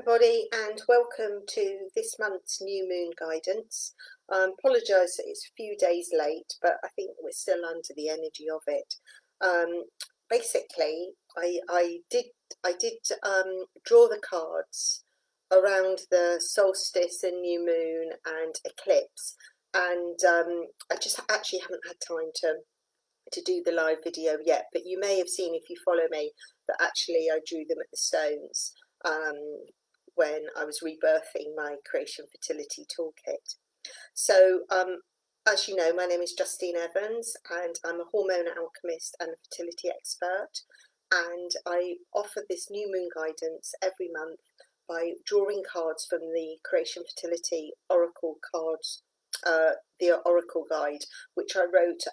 Everybody, and welcome to this month's new moon guidance. Apologise that it's a few days late, but I think we're still under the energy of it. Basically, I did draw the cards around the solstice and new moon and eclipse, and I just actually haven't had time to do the live video yet. But you may have seen, if you follow me, that actually I drew them at the stones when I was rebirthing my Creation Fertility Toolkit. So as you know, my name is Justine Evans and I'm a hormone alchemist and a fertility expert, and I offer this new moon guidance every month by drawing cards from the Creation Fertility Oracle cards, the Oracle Guide, which I wrote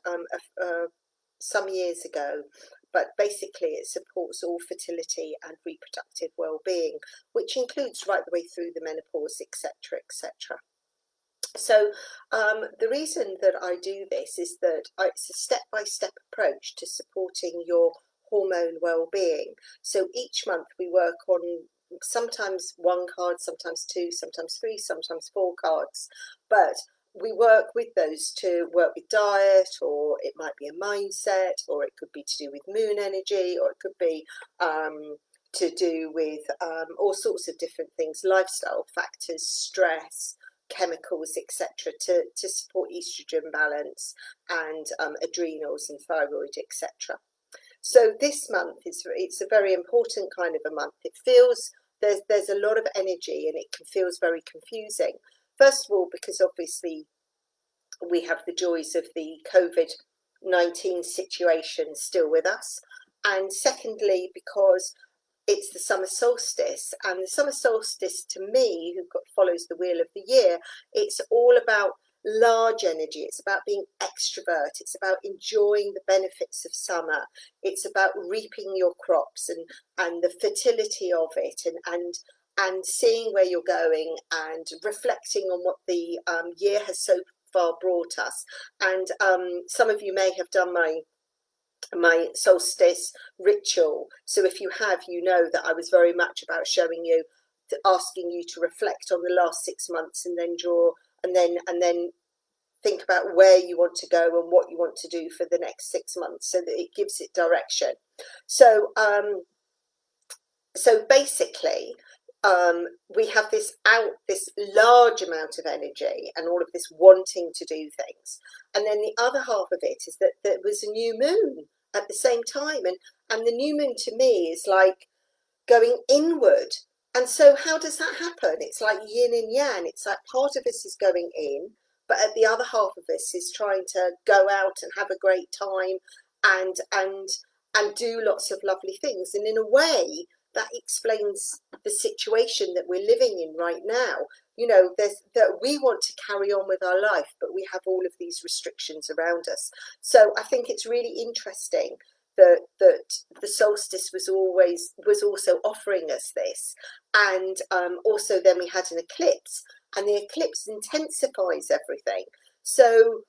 some years ago. But basically it supports all fertility and reproductive well-being, which includes right the way through the menopause, etc., etc. So the reason that I do this is that it's a step-by-step approach to supporting your hormone well-being. So each month we work on sometimes one card, sometimes two, sometimes three, sometimes four cards, but we work with those to work with diet, or it might be a mindset, or it could be to do with moon energy, or it could be to do with all sorts of different things, lifestyle factors, stress, chemicals, etc., to support estrogen balance and adrenals and thyroid, etc. So this month it's a very important kind of a month. It feels there's a lot of energy and it feels very confusing. First of all, because obviously we have the joys of the COVID-19 situation still with us, and secondly because it's the summer solstice, and the summer solstice, to me, who follows the wheel of the year, it's all about large energy. It's about being extrovert. It's about enjoying the benefits of summer. It's about reaping your crops and the fertility of it, and seeing where you're going and reflecting on what the year has so far brought us. And some of you may have done my solstice ritual, so if you have, you know that I was very much about showing you, asking you to reflect on the last 6 months and then draw and then think about where you want to go and what you want to do for the next 6 months, so that it gives it direction. So so basically we have this large amount of energy and all of this wanting to do things, and then the other half of it is that there was a new moon at the same time, and the new moon to me is like going inward. And so how does that happen? It's like yin and yang. It's like part of us is going in, but at the other half of us is trying to go out and have a great time and do lots of lovely things. And in a way, that explains the situation that we're living in right now. You know, that we want to carry on with our life, but we have all of these restrictions around us. So I think it's really interesting that the solstice was also offering us this, and also then we had an eclipse, and the eclipse intensifies everything. So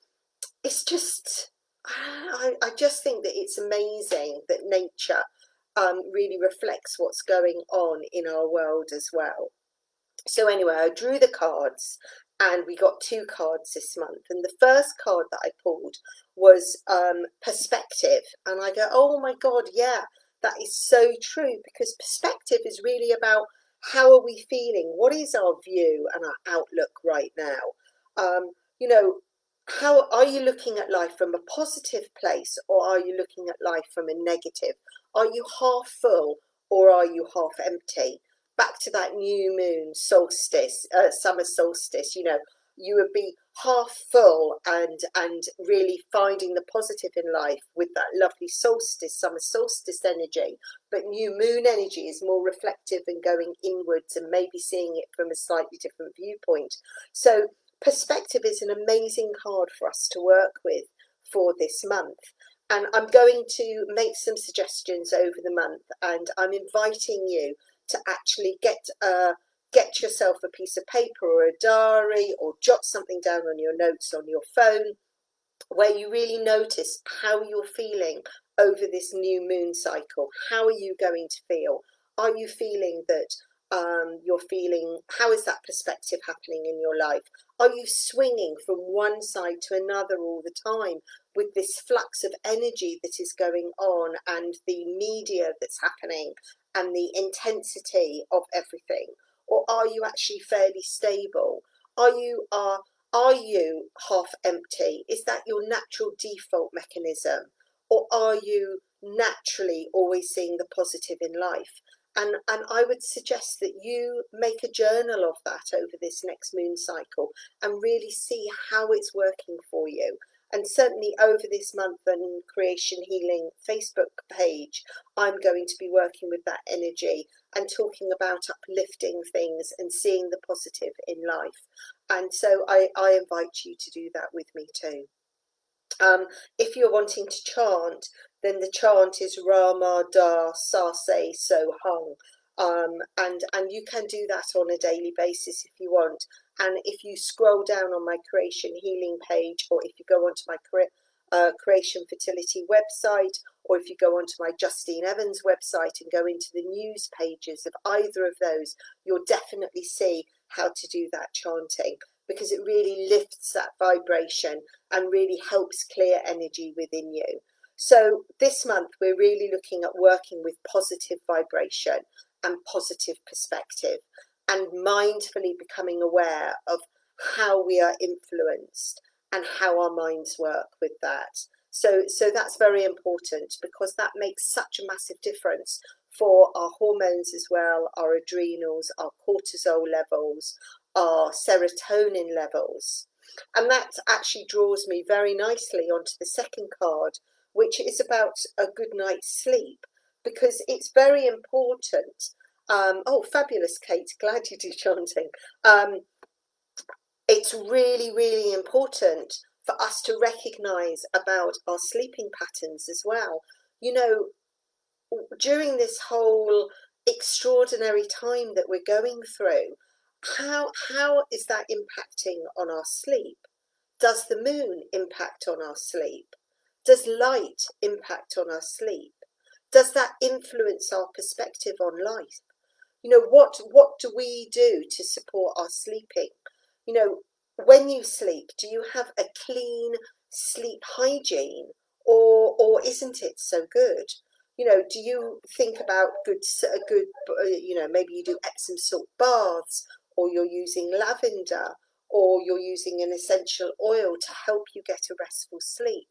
it's just, I just think that it's amazing that nature really reflects what's going on in our world as well. So anyway, I drew the cards and we got 2 cards this month, and the first card that I pulled was perspective, and I go, oh my god, yeah, that is so true, because perspective is really about how are we feeling, what is our view and our outlook right now. You know, how are you looking at life from a positive place, or are you looking at life from a negative? Are you half full or are you half empty? Back to that new moon solstice, summer solstice, you know, you would be half full and really finding the positive in life with that lovely solstice, summer solstice energy. But new moon energy is more reflective and going inwards and maybe seeing it from a slightly different viewpoint. So perspective is an amazing card for us to work with for this month. And I'm going to make some suggestions over the month, and I'm inviting you to actually get yourself a piece of paper or a diary, or jot something down on your notes on your phone, where you really notice how you're feeling over this new moon cycle. How are you going to feel? Are you feeling that you're feeling, how is that perspective happening in your life? Are you swinging from one side to another all the time with this flux of energy that is going on, and the media that's happening, and the intensity of everything? Or are you actually fairly stable? Are you half empty? Is that your natural default mechanism? Or are you naturally always seeing the positive in life? And I would suggest that you make a journal of that over this next moon cycle and really see how it's working for you. And certainly over this month on Creation Healing Facebook page, I'm going to be working with that energy and talking about uplifting things and seeing the positive in life. And so I invite you to do that with me too. If you're wanting to chant, then the chant is Rama Da Sa Se So Hung. And you can do that on a daily basis if you want. And if you scroll down on my Creation Healing page, or if you go onto my Creation Fertility website, or if you go onto my Justine Evans website and go into the news pages of either of those, you'll definitely see how to do that chanting, because it really lifts that vibration and really helps clear energy within you. So this month we're really looking at working with positive vibration and positive perspective, and mindfully becoming aware of how we are influenced and how our minds work with that. So that's very important, because that makes such a massive difference for our hormones as well, our adrenals, our cortisol levels, our serotonin levels. And that actually draws me very nicely onto the second card, which is about a good night's sleep, because it's very important. Oh, fabulous, Kate, glad you do chanting. It's really, really important for us to recognize about our sleeping patterns as well. You know, during this whole extraordinary time that we're going through, how is that impacting on our sleep? Does the moon impact on our sleep? Does light impact on our sleep? Does that influence our perspective on life? You know, what do we do to support our sleeping? You know, when you sleep, do you have a clean sleep hygiene, or isn't it so good? You know, do you think about you know, maybe you do Epsom salt baths, or you're using lavender, or you're using an essential oil to help you get a restful sleep?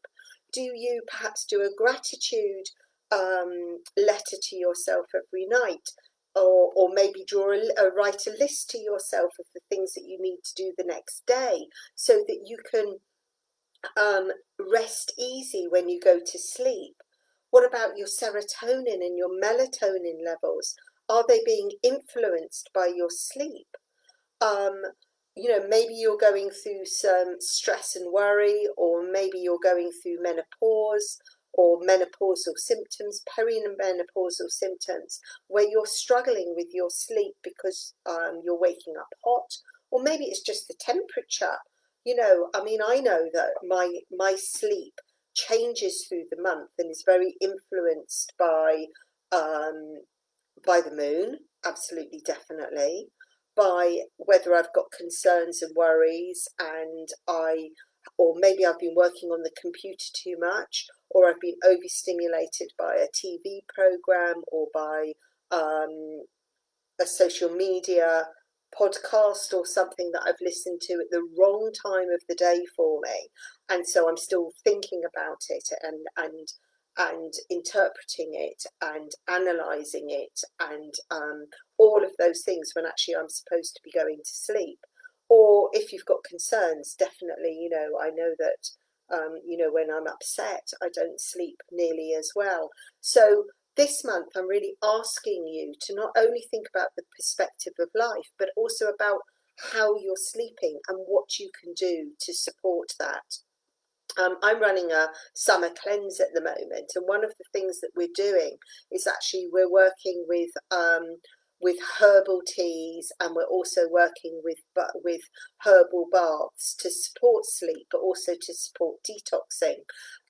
Do you perhaps do a gratitude letter to yourself every night? Or maybe write a list to yourself of the things that you need to do the next day, so that you can rest easy when you go to sleep. What about your serotonin and your melatonin levels? Are they being influenced by your sleep? You know, maybe you're going through some stress and worry, or maybe you're going through menopause, or menopausal symptoms, perimenopausal symptoms, where you're struggling with your sleep because you're waking up hot, or maybe it's just the temperature. You know, I mean, I know that my sleep changes through the month and is very influenced by the moon, absolutely, definitely, by whether I've got concerns and worries, and or maybe I've been working on the computer too much, or I've been overstimulated by a TV program, or by a social media podcast or something that I've listened to at the wrong time of the day for me, and so I'm still thinking about it and interpreting it and analysing it, and all of those things, when actually I'm supposed to be going to sleep. Or if you've got concerns, definitely, you know, I know that you know, when I'm upset, I don't sleep nearly as well. So this month I'm really asking you to not only think about the perspective of life, but also about how you're sleeping and what you can do to support that. I'm running a summer cleanse at the moment, and one of the things that we're doing is actually we're working with herbal teas, and we're also working with herbal baths to support sleep, but also to support detoxing.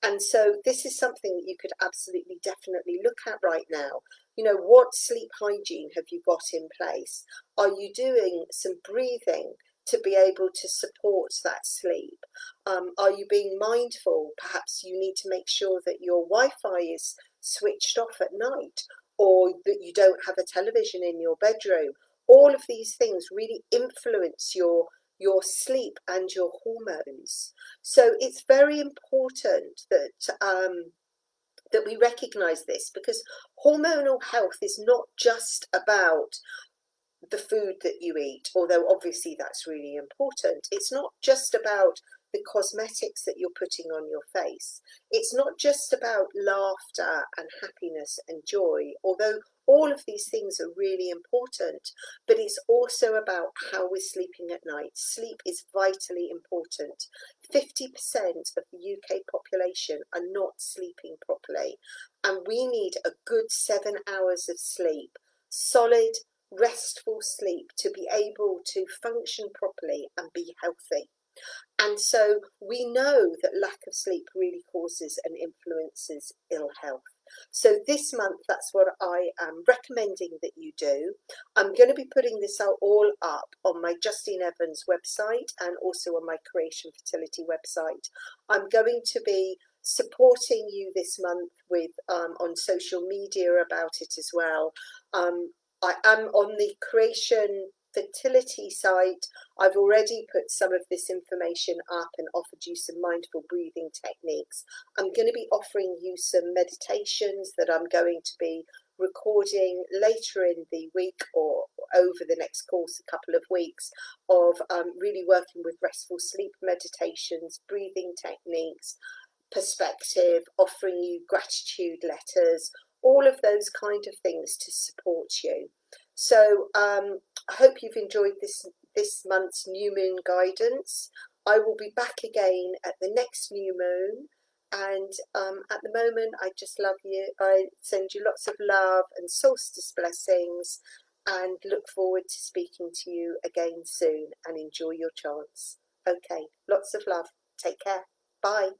And so this is something that you could absolutely definitely look at right now, You know, what sleep hygiene have you got in place? Are you doing some breathing to be able to support that sleep? Are you being mindful? Perhaps you need to make sure that your Wi-Fi is switched off at night, or that you don't have a television in your bedroom. All of these things really influence your sleep and your hormones. So it's very important that we recognize this, because hormonal health is not just about the food that you eat, although obviously that's really important. It's not just about the cosmetics that you're putting on your face. It's not just about laughter and happiness and joy, although all of these things are really important, but it's also about how we're sleeping at night. Sleep is vitally important. 50% of the UK population are not sleeping properly, and we need a good 7 hours of sleep, solid, restful sleep, to be able to function properly and be healthy. And so we know that lack of sleep really causes and influences ill health. So this month, that's what I am recommending that you do. I'm going to be putting this all up on my Justine Evans website and also on my Creation Fertility website. I'm going to be supporting you this month with on social media about it as well. I am on the Creation Fertility site. I've already put some of this information up and offered you some mindful breathing techniques. I'm going to be offering you some meditations that I'm going to be recording later in the week or over the next course, a couple of weeks, of really working with restful sleep meditations, breathing techniques, perspective, offering you gratitude letters, all of those kind of things to support you. So I hope you've enjoyed this month's new moon guidance. I will be back again at the next new moon, and at the moment I just love you. I send you lots of love and solstice blessings, and look forward to speaking to you again soon, and enjoy your chance. Okay, lots of love. Take care. Bye.